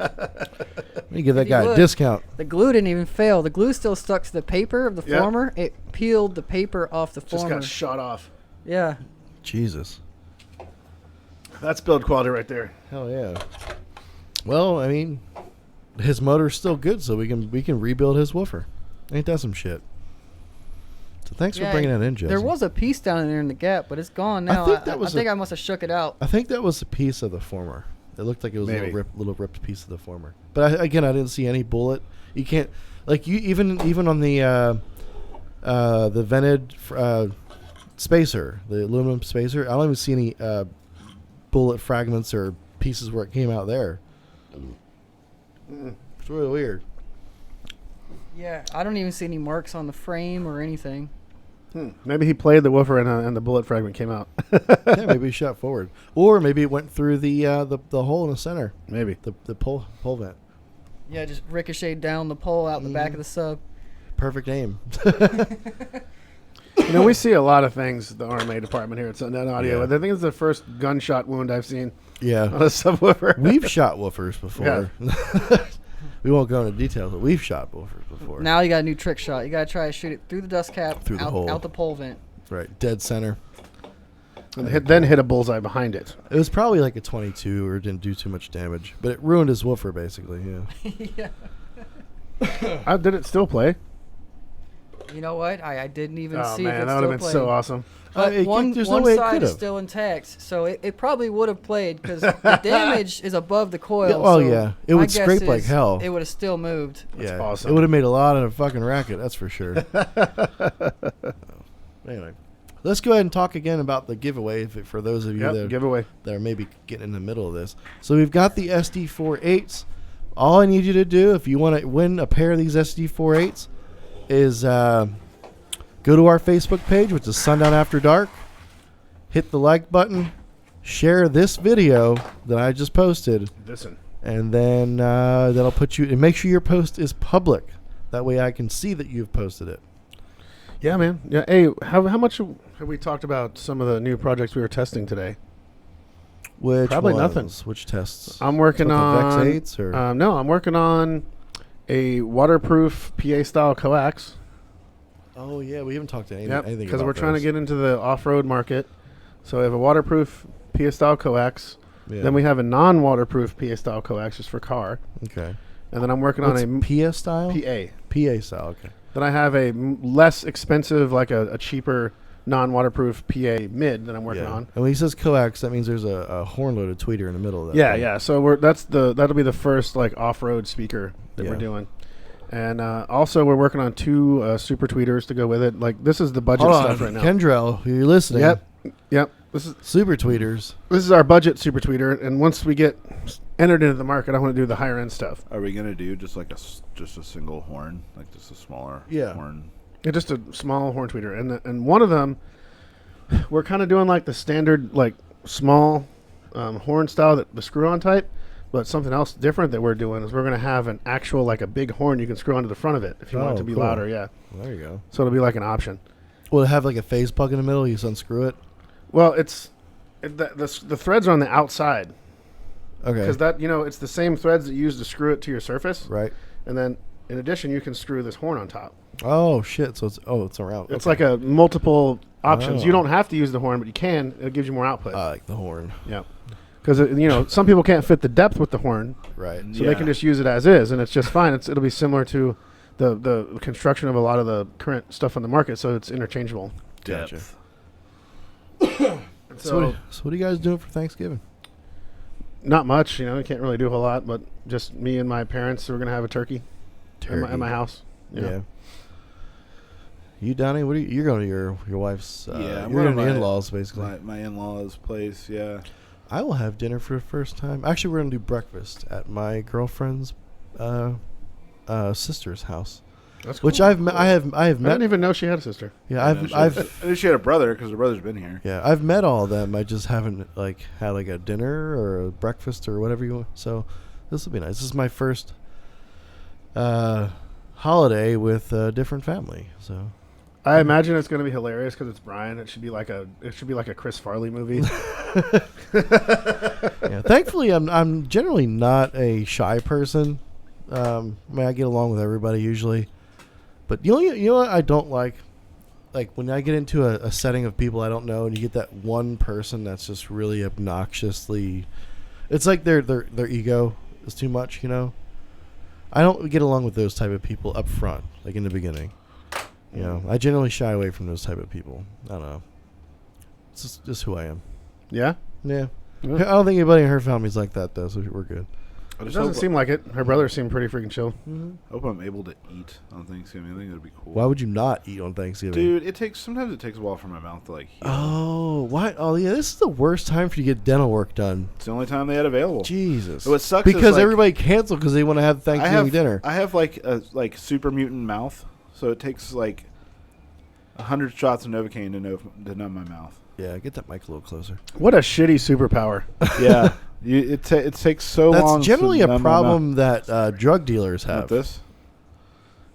when you give that If you guy a would. discount. the glue didn't even fail. The glue still stuck to the paper of the Yeah. former. It peeled the paper off the Just former. got shot off. Yeah. Jesus. That's build quality right there. Hell yeah. Well, I mean, his motor's still good, so we can rebuild his woofer. Ain't that some shit? So thanks for Yeah, bringing that in, Jesse. There was a piece down in there in the gap, but it's gone I now. think that was I think a- I must have shook it out. I think that was a piece of the former. It looked like it was a Maybe. little ripped piece of the former. But I didn't see any bullet. You can't like you even on the vented spacer, the aluminum spacer. I don't even see any bullet fragments or pieces where it came out there. It's really weird. Yeah, I don't even see any marks on the frame or anything. Maybe he played the woofer and the bullet fragment came out. Yeah, maybe he shot forward, or maybe it went through the hole in the center, Maybe. the pole vent. Yeah, just ricocheted down the pole out the back of the sub. Perfect aim. You know, we see a lot of things at the RMA department here at Sundown Audio. Yeah. I think it's the first gunshot wound I've seen on Yeah, a subwoofer. we've shot woofers before. We won't go into details, but we've shot woofers before. Now you got a new trick shot. You got to try to shoot it through the dust cap, Through the out, hole. out the pole vent. Right, dead center. And then hit a bullseye behind it. It was probably like a 22 or didn't do too much damage, but it ruined his woofer basically. Yeah. Yeah. Did it still play? You know what? I didn't even Oh see if man, it that would still have been played. so awesome. But there's no one way it side could've. is still intact, so it probably would have played because the damage is above the coil. Yeah, oh, so yeah. It my would guess scrape like is hell. It would have still moved. Yeah, awesome. It would have made a lot of fucking racket, that's for sure. Anyway, let's go ahead and talk again about the giveaway for those of you Yep, giveaway. that are maybe getting in the middle of this. So we've got the SD48s. All I need you to do if you want to win a pair of these SD48s is Go to our Facebook page, which is Sundown After Dark. Hit the like button. Share this video that I just posted. Listen. And then that'll put you... And make sure your post is public. That way I can see that you've posted it. Yeah, man. Yeah. Hey, how much have we talked about some of the new projects we were testing today? Which Probably ones? nothing. Which tests? I'm working With the on... Vex 8s or? No, I'm working on a waterproof PA-style coax. Oh, yeah. We haven't talked to anything Yep, about because we're trying to those. get into the off-road market. So we have a waterproof PA-style coax. Yeah. Then we have a non-waterproof PA-style coax just for car. Okay. And then I'm working What's on a PA style? PA. PA style, okay. Then I have a less expensive, like a cheaper non-waterproof PA mid that I'm working on. And when he says coax, that means there's a horn-loaded tweeter in the middle of that. Yeah, thing. yeah. So that'll be the first like off-road speaker that we're Yeah. doing. And also we're working on 2 super tweeters to go with it. Like this is the budget Hold stuff on, right now. Kendrell, you're listening. Yep. This Super tweeters. is our budget super tweeter, and once we get entered into the market, I want to do the higher end stuff. Are we gonna do just like just a single horn, like just a smaller horn? Yeah, just a small horn tweeter, and one of them, we're kind of doing like the standard like small horn style, that the screw-on type. But something else different that we're doing is we're going to have an actual like a big horn you can screw onto the front of it if you want it to be cool. louder. Yeah, Well, there you go. so it'll be like an option. Will it have like a phase plug in the middle? You just unscrew it? Well, the threads are on the outside Okay. because it's the same threads that you use to screw it to your surface. Right. And then in addition, you can screw this horn on top. Oh, shit. So it's around. It's like a multiple options. Oh. You don't have to use the horn, but you can. It gives you more output. I like the horn. Yeah. Because some people can't fit the depth with the horn, Right. so they can just use it as is, and it's just fine. It'll be similar to the construction of a lot of the current stuff on the market, so it's interchangeable. Gotcha. Depth. So what are you guys doing for Thanksgiving? Not much, you can't really do a whole lot, but just me and my parents. We're gonna have a turkey. At my house. Yeah. You, Donnie, what are you're going to your wife's? Yeah, I'm you're going going to to in-laws basically. My in-laws' place. Yeah. I will have dinner for the first time. Actually, we're going to do breakfast at my girlfriend's sister's house, That's cool. which I have I met. didn't even know she had a sister. Yeah, I I've knew she had a brother because her brother's been here. yeah, I've met all of them. I just haven't had a dinner or a breakfast or whatever you want. So this will be nice. This is my first holiday with a different family. So I imagine it's going to be hilarious because it's Bryan. It should be like a Chris Farley movie. yeah, thankfully, I'm generally not a shy person. I get along with everybody usually, but you know what I don't like when I get into a setting of people I don't know, and you get that one person that's just really obnoxiously. It's like their ego is too much. I don't get along with those type of people up front, like in the beginning. I generally shy away from those type of people. I don't know. It's just who I am. Yeah? Yeah. I don't think anybody in her family's like that, though, so we're good. I It just doesn't hope, seem like it. Her brother seemed pretty freaking chill. hope I'm able to eat on Thanksgiving. I think that'd be cool. Why would you not eat on Thanksgiving? Dude, sometimes it takes a while for my mouth to heal. Oh, what? Oh, yeah, this is the worst time for you to get dental work done. It's the only time they had available. Jesus. What sucks is, because like, everybody canceled because they want to have Thanksgiving dinner. I have a super mutant mouth, so it takes 100 shots of Novocaine to numb my mouth. Yeah, get that mic a little closer. What a shitty superpower. Yeah, it takes so long. That's generally to a numb my problem that drug dealers mouth. have. Not this.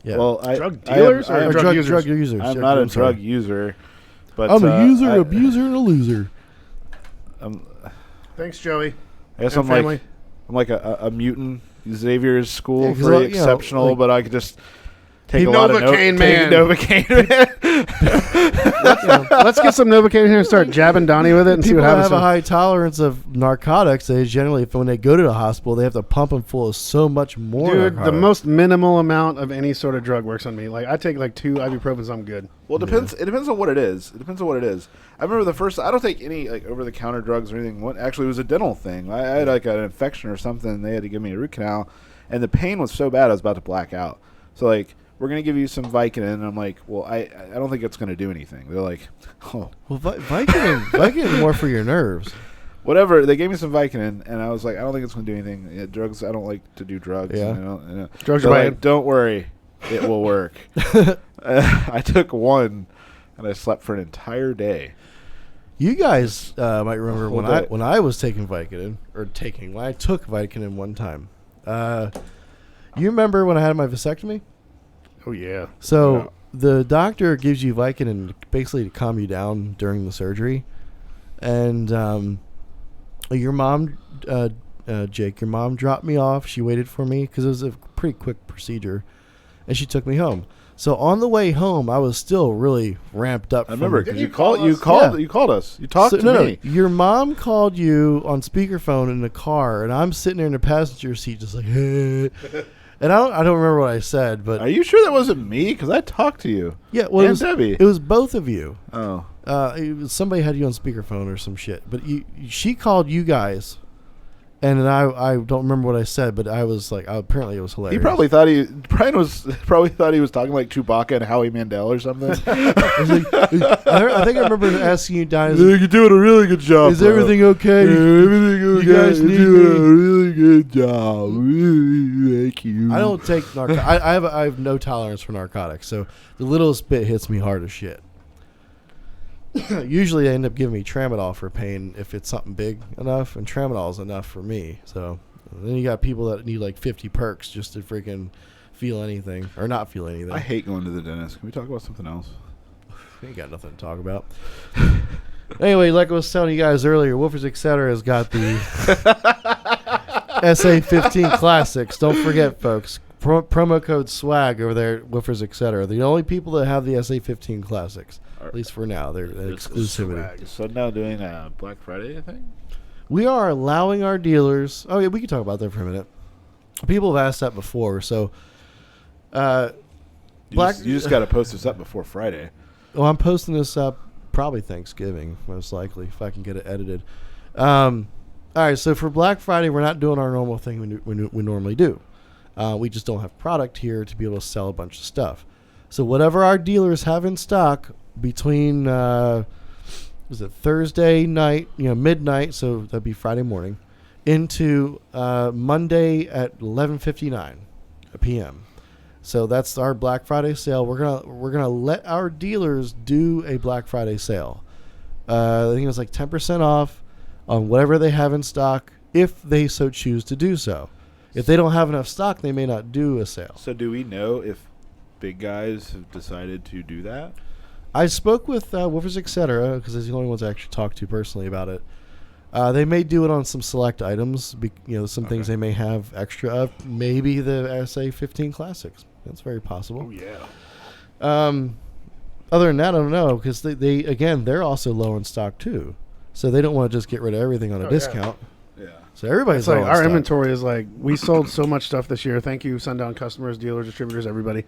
Yeah. Well, Drug dealers I or am, drug users? Drug users. I'm Yeah, not a I'm sorry. drug user, but I'm a user, I- abuser, and a loser. Thanks, Joey. I guess And I'm family. like a mutant. Xavier's school, Yeah, 'cause, very you know, exceptional, but I could just take He a lot of Novocaine, man. Novocaine, man. Let's get some Novocaine here and start jabbing Donnie with it and see People what that happens. have a high tolerance of narcotics, they generally, when they go to the hospital, they have to pump them full of so much more. Dude, the narcotics. most minimal amount of any sort of drug works on me. I take 2 ibuprofens, I'm good. Well, it depends. It depends on what it is. I remember the first. I don't take any over-the-counter drugs or anything. What actually was a dental thing. I had an infection or something. And they had to give me a root canal, and the pain was so bad I was about to black out. So we're gonna give you some Vicodin, and I'm like, well, I don't think it's gonna do anything. They're like, oh, Well, Vicodin is more for your nerves. whatever. They gave me some Vicodin, and I was like, I don't think it's gonna do anything. Yeah, drugs. I don't like to do drugs. Yeah. And Drugs They're are like, bad. don't worry, it will work. I took one. and I slept for an entire day. You guys might remember whole day. when I was taking Vicodin, when I took Vicodin one time. You remember when I had my vasectomy? Oh yeah. So the doctor gives you Vicodin basically to calm you down during the surgery, and your mom, Jake, your mom dropped me off. She waited for me because it was a pretty quick procedure, and she took me home. So on the way home, I was still really ramped up. I remember because Didn't you called us. You talked to me. No, your mom called you on speakerphone in the car, and I'm sitting there in the passenger seat, just like, and I don't remember what I said, but Are you sure that wasn't me? Because I talked to you. yeah, well, and Debbie. it was both of you. Oh, Somebody had you on speakerphone or some shit, but she called you guys, and then I don't remember what I said, but I was like, apparently it was hilarious. Bryan probably thought he was talking like Chewbacca and Howie Mandel or something. I think I remember asking you, Donnie, You're doing a really good job. is everything okay? Everything okay? You guys need doing me? a really good job. Really, thank you. I don't take narcotics. I have no tolerance for narcotics, so the littlest bit hits me hard as shit. Usually, they end up giving me tramadol for pain if it's something big enough, and tramadol is enough for me. So then you got people that need like 50 perks just to freaking feel anything or not feel anything. I hate going to the dentist. Can we talk about something else? We ain't got nothing to talk about. Anyway, like I was telling you guys earlier, Woofers Etc. has got the SA15 Classics. Don't forget, folks. Promo code SWAG over there at Woofers Etc. The only people that have the SA15 Classics, at least for now, they're exclusivity. Is Sundown doing Black Friday, I think? We are allowing our dealers. Oh yeah, we can talk about that for a minute. People have asked that before, so You just got to post this up before Friday. Well, I'm posting this up probably Thanksgiving, most likely, if I can get it edited. All right, so for Black Friday, we're not doing our normal thing we normally do. We just don't have product here to be able to sell a bunch of stuff. So whatever our dealers have in stock between Thursday night, midnight, so that'd be Friday morning, into Monday at 11:59 p.m. So that's our Black Friday sale. We're gonna let our dealers do a Black Friday sale. I think it was like 10% off on whatever they have in stock, if they so choose to do so. If they don't have enough stock, they may not do a sale. So do we know if big guys have decided to do that? I spoke with Woofers Etc. because it's the only ones I actually talked to personally about it. They may do it on some select items, some things they may have extra of. Maybe the SA15 Classics. That's very possible. Oh yeah. Other than that, I don't know, because they're also low in stock too. So they don't want to just get rid of everything on a discount. Yeah. So everybody's It's like low in our stock. inventory is like, we sold so much stuff this year. Thank you, Sundown customers, dealers, distributors, everybody.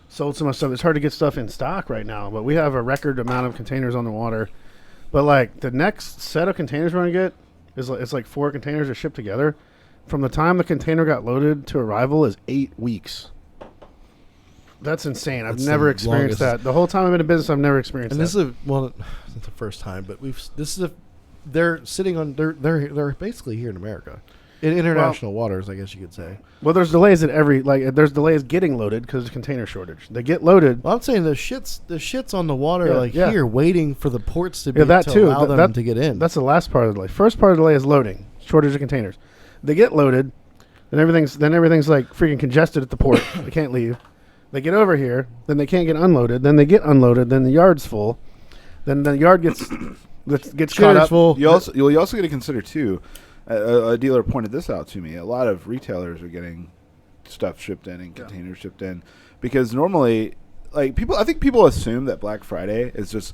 Sold so much stuff. It's hard to get stuff in stock right now, but we have a record amount of containers on the water. But like the next set of containers we're gonna get it's like 4 containers are shipped together. From the time the container got loaded to arrival is 8 weeks. That's insane. I've That's never the experienced longest. that. The whole time I've been in business, I've never experienced And that. this is it's the first time, but they're sitting on they're basically here in America, in international waters, I guess you could say. Well, there's delays at there's delays getting loaded because of container shortage. They get loaded. Well, I'm saying the shit's on the water Yeah. here, waiting for the ports to be That to too. allow them That- to get in. That's the last part of the delay. First part of the delay is loading, shortage of containers. They get loaded, then everything's like freaking congested at the port. They can't leave. They get over here, then they can't get unloaded. Then they get unloaded. Then the yard's full. Then the yard gets caught up. full. You also got to consider too. A dealer pointed this out to me. A lot of retailers are getting stuff shipped in and containers shipped in because normally, like I think people assume that Black Friday is just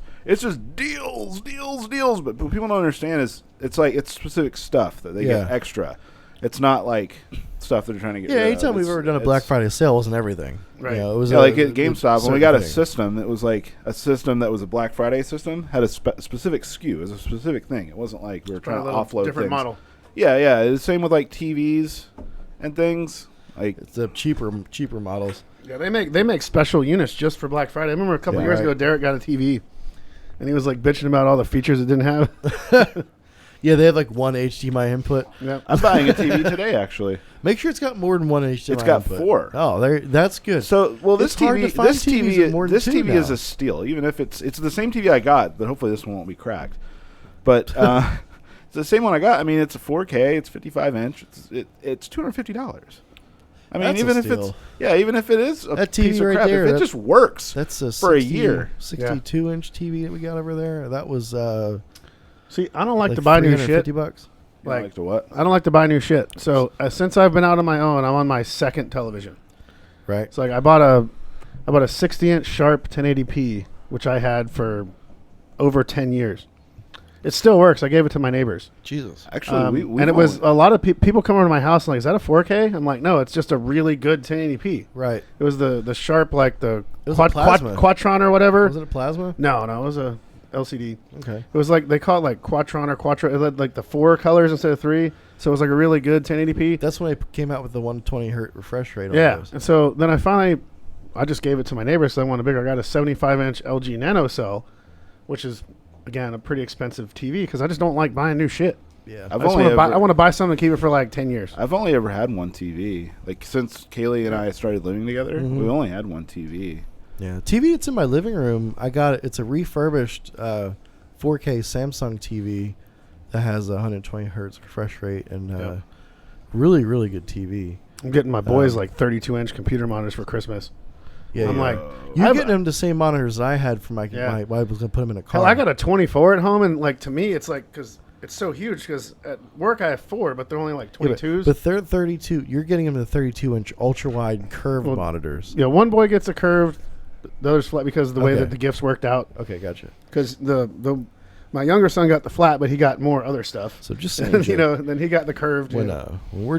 deals. But what people don't understand is it's specific stuff that they get extra. It's not like stuff that they're trying to get. rid of. Anytime we've ever done a Black Friday sale, wasn't everything. Right. It was like at GameStop, when we got a thing. system, it was like a system that was a Black Friday system, had a specific SKU. It was a specific thing. It wasn't like we were trying to offload different things. model. Yeah. It's the same with like TVs and things. Like It's the cheaper models. Yeah, they make special units just for Black Friday. I remember a couple years ago, Derek got a TV, and he was like bitching about all the features it didn't have. Yeah, they had like one HDMI input. Yeah. I'm buying a TV today, actually. Make sure it's got more than one HDMI It's got input. 4. Oh, that's good. So, well, this It's hard to find TVs with more than this 2 TV is now. a steal. Even if it's the same TV I got, but hopefully this one won't be cracked. But it's the same one I got. I mean, it's a 4K. It's 55-inch. It's $250. I mean, That's a even if steal. even if it is a That piece TV of right crap, there, if it that- just works That's a for a year. 62-inch TV that we got over there. That was See, I don't like to buy new shit. $350. You know, like to what? I don't like to buy new shit. So since I've been out on my own, I'm on my second television. Right. So like I bought a 60-inch Sharp 1080p, which I had for over 10 years. It still works. I gave it to my neighbors. Jesus. Actually, we and it was a lot of people come over to my house and like, is that a 4K? I'm like, no, it's just a really good 1080p. Right. It was the Sharp, like the It was a plasma. Quadtron or whatever. Was it a plasma? No, it was a LCD. Okay. It was like they call it like Quadtron or Quattro. It had like the 4 colors instead of 3, so it was like a really good 1080p. That's when they came out with the 120 hertz refresh rate. On Yeah, those. and so then I just gave it to my neighbor, so I wanted bigger. I got a 75-inch LG Nano Cell, which is again a pretty expensive TV because I just don't like buying new shit. Yeah. I want to buy something to keep it for like 10 years. I've only ever had one TV. Like since Kaylee and I started living together, Mhm. we only had one TV. Yeah. TV. It's in my living room. I got it. It's a refurbished 4K Samsung TV that has a 120 hertz refresh rate and really really good TV. I'm getting my boys like 32-inch computer monitors for Christmas. Yeah. I'm like, you're getting them the same monitors I had for my. Yeah. I was gonna put them in a car. hell, I got a 24 at home, and like to me, it's like because it's so huge. Because at work I have 4, but they're only like 22s. But they're 32. You're getting them the 32-inch ultra wide curved monitors. Yeah, one boy gets a curved, the other's flat because of the way Okay. that the gifts worked out. Okay, gotcha. Because my younger son got the flat, but he got more other stuff. So just saying, you know, then he got the curved. when we're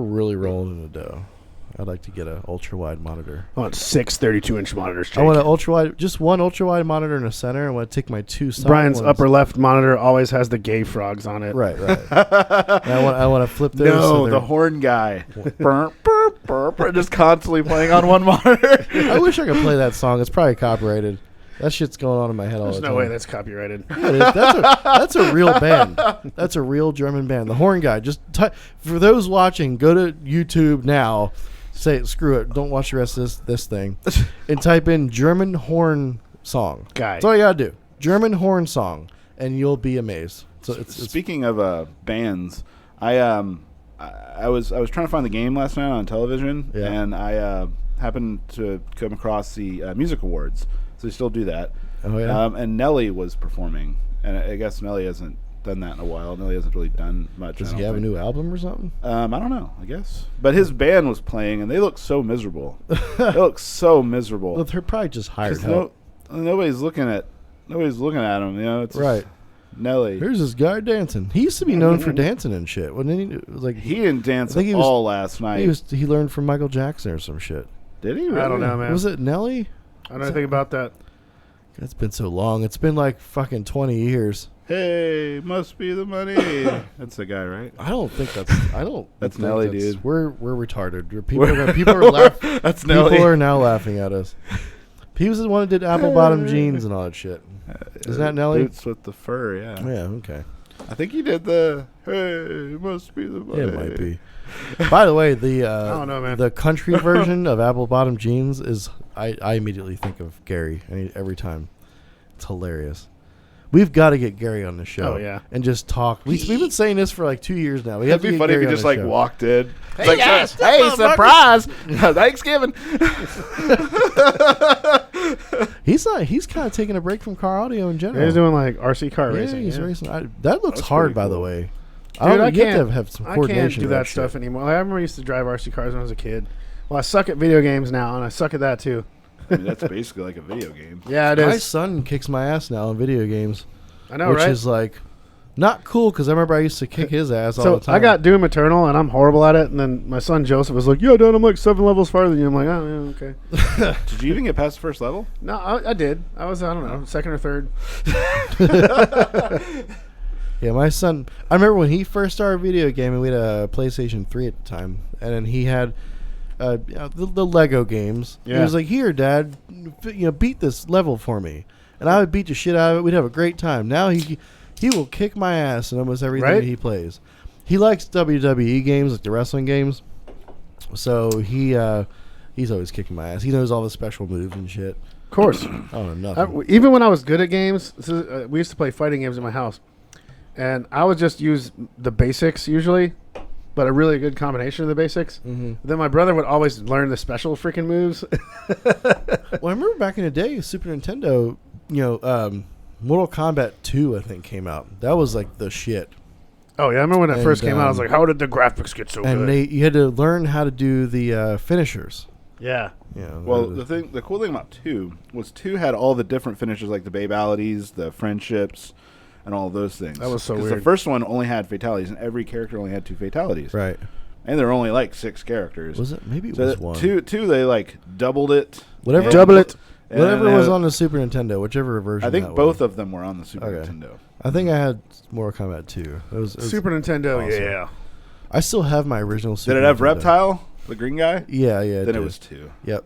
really rolling in the dough, I'd like to get an ultra wide monitor. I want 6 32-inch monitors. I want an ultra wide, just one ultra wide monitor in the center. I want to take my 2 solid Brian's ones. upper left monitor always has the gay frogs on it. Right. And I want to flip those. No, so the they're- horn guy. Burp, burp, burp, burp, just constantly playing on one monitor. I wish I could play that song. It's probably copyrighted. That shit's going on in my head all There's the no time. way that's copyrighted. Yeah, it is. That's a real band. That's a real German band. The Horn Guy. Just for those watching, go to YouTube now. Say screw it. Don't watch the rest of this thing, and type in German horn song. Guy. That's all you gotta do. German horn song, and you'll be amazed. So it's Speaking of bands, I was trying to find the game last night on television, Yeah. and I happened to come across the music awards. So they still do that. Oh yeah. And Nelly was performing, and I guess Nelly hasn't done that in a while. Nelly hasn't really done much. Does I he don't have a think. new album or something? I don't know. I guess, but his band was playing, and they look so miserable. They look so miserable. Well, they're probably just hired 'Cause help. nobody's looking at him. You know, it's Right. just Nelly. Here's this guy dancing. He used to be known for dancing and shit, wasn't he? It was like He didn't dance I think at he was- all last night. he learned from Michael Jackson or some shit. Did he? I don't really? know, man. Was it Nelly? I don't know anything about that. It's been so long. It's been like fucking 20 years. Hey, must be the money. That's the guy, right? I don't think that's. I don't. That's think Nelly, dude. We're retarded. People are laughing. That's People Nelly. are now laughing at us. He was the one that did apple bottom jeans and all that shit. Is that Nelly? Boots with the fur, yeah. Yeah. Okay. I think he did the. Hey, must be the money. It might be. By the way, the don't know, man. the country version of apple bottom jeans is. I immediately think of Gary every time. It's hilarious. We've got to get Gary on the show. Oh, yeah. And just talk. We've been saying this for like 2 years now. We have It'd to be get funny if Gary he on just the like show. walked in. Hey, Like, guys, hey, surprise! Thanksgiving. He's kind of taking a break from car audio in general. He's doing like RC car yeah, racing. he's yeah. racing. That looks That's hard, pretty by the cool. way. Dude, I you have can't to have some I coordination. can't do to that shit. stuff anymore. Like, I remember I used to drive RC cars when I was a kid. Well, I suck at video games now, and I suck at that too. I mean, that's basically like a video game. Yeah, it My is. son kicks my ass now in video games, I know, which right? is like not cool because I remember I used to kick his ass all So the time. I got Doom Eternal, and I'm horrible at it. And then my son Joseph was like, "Yeah, Dad, I'm like 7 levels farther than you." I'm like, "Oh, yeah, okay." Did you even get past the first level? No, I did. I was, I don't know, second or third. Yeah, my son. I remember when he first started video gaming. We had a PlayStation 3 at the time, and then he had the Lego games. Yeah. He was like, "Here, Dad, beat this level for me," and I would beat the shit out of it. We'd have a great time. Now he will kick my ass in almost everything Right? that he plays. He likes WWE games, like the wrestling games. So he's always kicking my ass. He knows all the special moves and shit. Of course. I don't know nothing. Even when I was good at games, we used to play fighting games in my house, and I would just use the basics usually, but a really good combination of the basics. Mm-hmm. Then my brother would always learn the special freaking moves. Well, I remember back in the day, Super Nintendo, Mortal Kombat 2, I think, came out. That was like the shit. Oh, yeah. I remember when it And, first came out, I was like, how did the graphics get so And good? you had to learn how to do the finishers. Yeah. Yeah. Well, the cool thing about 2 was 2 had all the different finishes, like the babalities, the friendships, and all of those things. That was so 'Cause weird. the first one only had fatalities, and every character only had 2 fatalities. Right. And there were only like 6 characters. Was it? Maybe it So was that one. two, they like doubled it. Whatever. and- Double it. and Whatever they was had- on the Super Nintendo, whichever version. I think that both was. of them were on the Super Okay. Nintendo. I think I had Mortal Kombat 2. It was Super Nintendo, awesome. yeah. I still have my original Super Did it have Nintendo. Reptile, the green guy? Yeah, yeah. Then it did. was 2. Yep.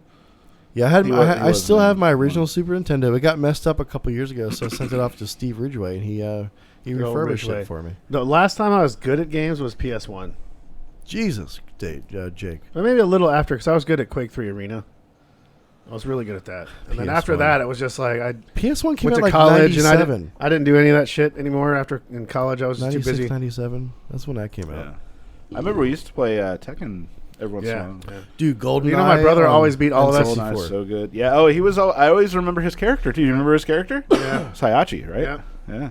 Yeah, I had. He I was still in have my one. original Super Nintendo. It got messed up a couple years ago, so I sent it off to Steve Ridgway, and he Good old refurbished Ridgway. it for me. The last time I was good at games was PS1. Jesus, Jake. But maybe a little after, because I was good at Quake 3 Arena. I was really good at that. And then after PS1. that, it was just like I PS1 came went out to like college, and 97. I didn't do any of that shit anymore after in college. I was just too 96, busy. 97. That's when that came Yeah. out. I remember we used to play Tekken every once in a Yeah. while. yeah. Dude, GoldenEye. You know, my brother always beat all of that. Goldeneye is so good. Yeah. Oh, he was. I always remember his character too. You remember his character? Yeah. Sayachi, right? Yeah. Yeah.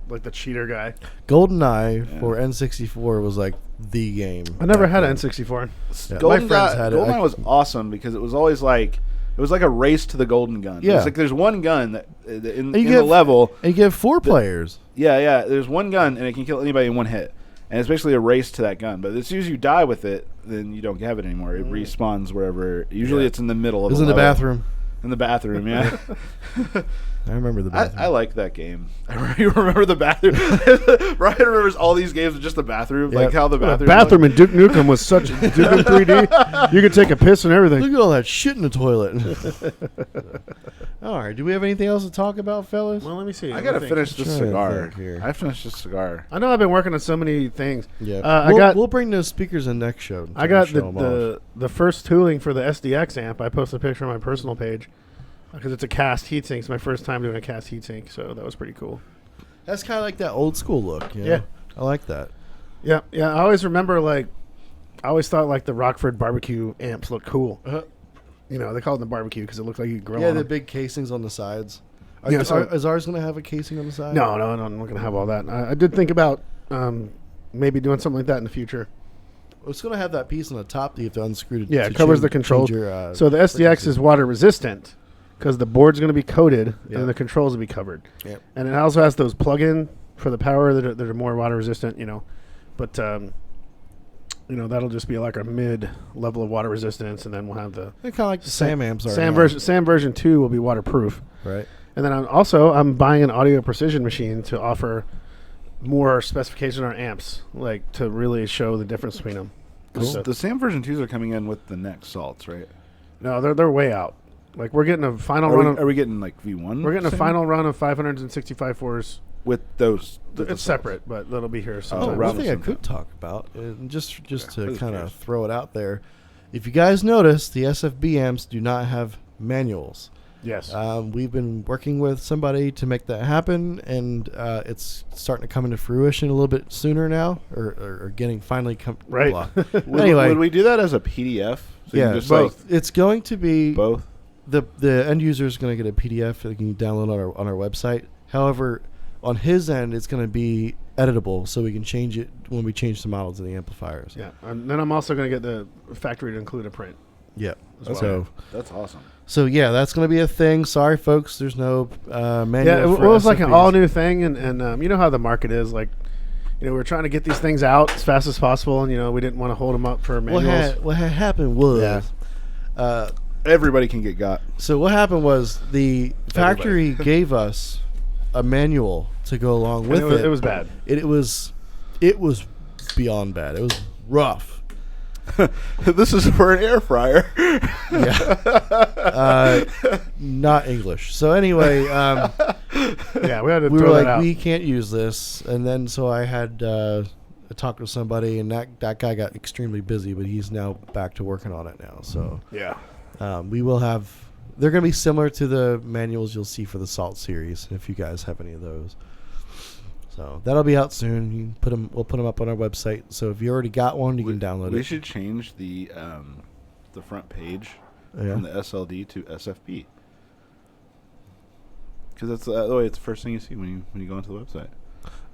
Like the cheater guy. GoldenEye Yeah. for N64 was like the game. I never back had then. an N64. Yeah, my Goldeneye, friends had it. Goldeneye was awesome because it was always like it was like a race to the golden gun. Yeah. It's like there's one gun that in you the get- level. And you get 4 players. Yeah. There's one gun and it can kill anybody in one hit. And it's basically a race to that gun. But as soon as you die with it, then you don't have it anymore. It respawns wherever. Usually Yeah. it's in the middle It of was the in the level. bathroom. In the bathroom, yeah. I remember the I bathroom. like that game. You remember the bathroom? Brian remembers all these games with just the bathroom, like Yep. how the The bathroom. bathroom in Duke Nukem was such Duke Nukem 3D. You could take a piss and everything. Look at all that shit in the toilet. All right. Do we have anything else to talk about, fellas? Well, let me see. I gotta finish this Trying to cigar. think here. I finished this cigar. I know I've been working on so many things. Yeah. We'll bring those speakers in next show. I got Show 'em off. the first tooling for the SDX amp. I posted a picture on my personal page because it's a cast heatsink. It's my first time doing a cast heatsink, so that was pretty cool. That's kind of like that old school look. You know? Yeah. I like that. Yeah. I always remember I always thought like the Rockford barbecue amps looked cool. You know, they call it the barbecue because it looked like you could grill Yeah, on the them. big casings on the sides. Yeah, so- Is ours going to have a casing on the side? No, I'm not going to have all that. I did think about maybe doing something like that in the future. It's going to have that piece on the top that you have to unscrew to Yeah, to it covers change- the controls. change your, So the SDX frequency. is water resistant because the board's going to be coated Yeah. and the controls will be covered. Yep. And it also has those plug-in for the power that are more water resistant, But, that'll just be like a mid-level of water resistance, and then we'll have the They're kind of like the SAM amps are SAM now, version 2 will be waterproof. right? And then I'm buying an audio precision machine to offer more specification on amps, like to really show the difference between them. So- The SAM version 2s are coming in with the next salts, right? no, they're way out. Like we're getting a final Are run. we, Of, are we getting like V1? we're getting a SAM? final run of 565 fours. with those. It's separate, but that'll be here Oh, sometime. one around thing the I same could time. talk about, just Yeah, to who's kind of curious? throw it out there, if you guys notice, the SFB amps do not have manuals. Yes. We've been working with somebody to make that happen, and it's starting to come into fruition a little bit sooner now, or getting finally come. Right. blah. Would, Anyway. would we do that as a PDF? So you Yeah, can just both. It's going to be Like, both. the end user is going to get a PDF that you can download on our website. However, on his end, it's going to be editable, so we can change it when we change the models of the amplifiers. yeah. And then I'm also going to get the factory to include a print. Yeah. well. That's awesome. So yeah, that's going to be a thing. Sorry, folks. There's no manual. Yeah, it for was like an SFBs. all new thing, and you know how the market is. Like, we're trying to get these things out as fast as possible, and we didn't want to hold them up for manuals. What had happened was, Yeah. Everybody can get got. so what happened was the factory gave us a manual to go along with And it was bad. It was beyond bad. It was rough. This is for an air fryer. Not English. So anyway, Yeah, we had to we were throw that like, out. we can't use this, and then so I had talked to somebody, and that guy got extremely busy, but he's now back to working on it now. So Yeah. we will have. They're going to be similar to the manuals you'll see for the Salt series, if you guys have any of those. So that'll be out soon. You can put them. We'll put them up on our website. So if you already got one, you can download it. We should change the front page from the SLD to SFP. Because that's the way it's the first thing you see when you go onto the website.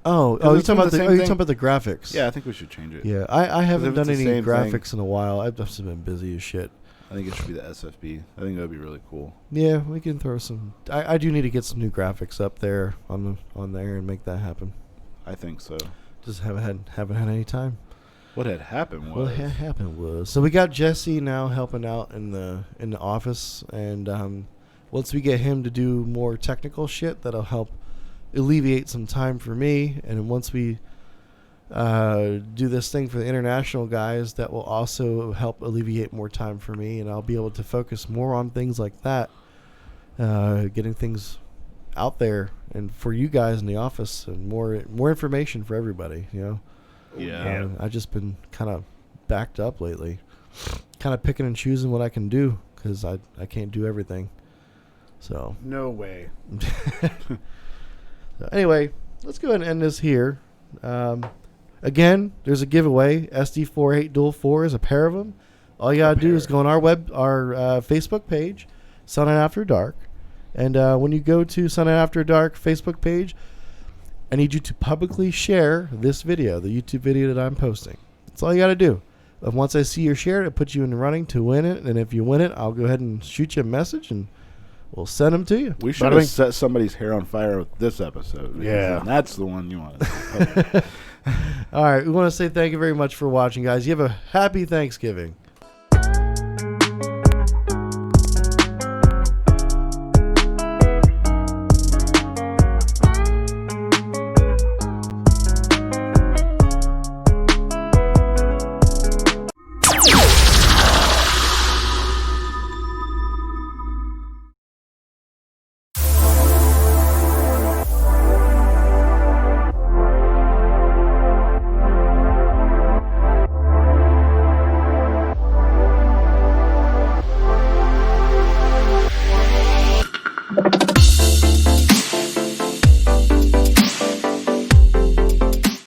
Oh, you're talking about you're talking about the graphics. Yeah, I think we should change it. Yeah, I haven't if done it's any the same graphics in a while. I've just been busy as shit. I think it should be the SFP. I think that would be really cool. Yeah, we can throw some. I do need to get some new graphics up there on there and make that happen. I think so. Just haven't had any time. What had happened was What had happened was, so we got Jesse now helping out in the office, and once we get him to do more technical shit, that'll help alleviate some time for me. And once we do this thing for the international guys, that will also help alleviate more time for me, and I'll be able to focus more on things like that, getting things out there and for you guys in the office, and more information for everybody. yeah. I've just been kind of backed up lately, kind of picking and choosing what I can do, because I can't do everything. So No way. so anyway, let's go ahead and end this here. Again, there's a giveaway. SD48 Dual 4 is a pair of them. All you gotta do is go on our Facebook page, Sundown After Dark, and when you go to Sundown After Dark Facebook page, I need you to publicly share this video, the YouTube video that I'm posting. That's all you gotta do. And once I see you share it, it puts you in the running to win it. And if you win it, I'll go ahead and shoot you a message, and we'll send them to you. We should have set somebody's hair on fire with this episode. Yeah. That's the one you want to see. All right, we want to say thank you very much for watching, guys. You have a happy Thanksgiving.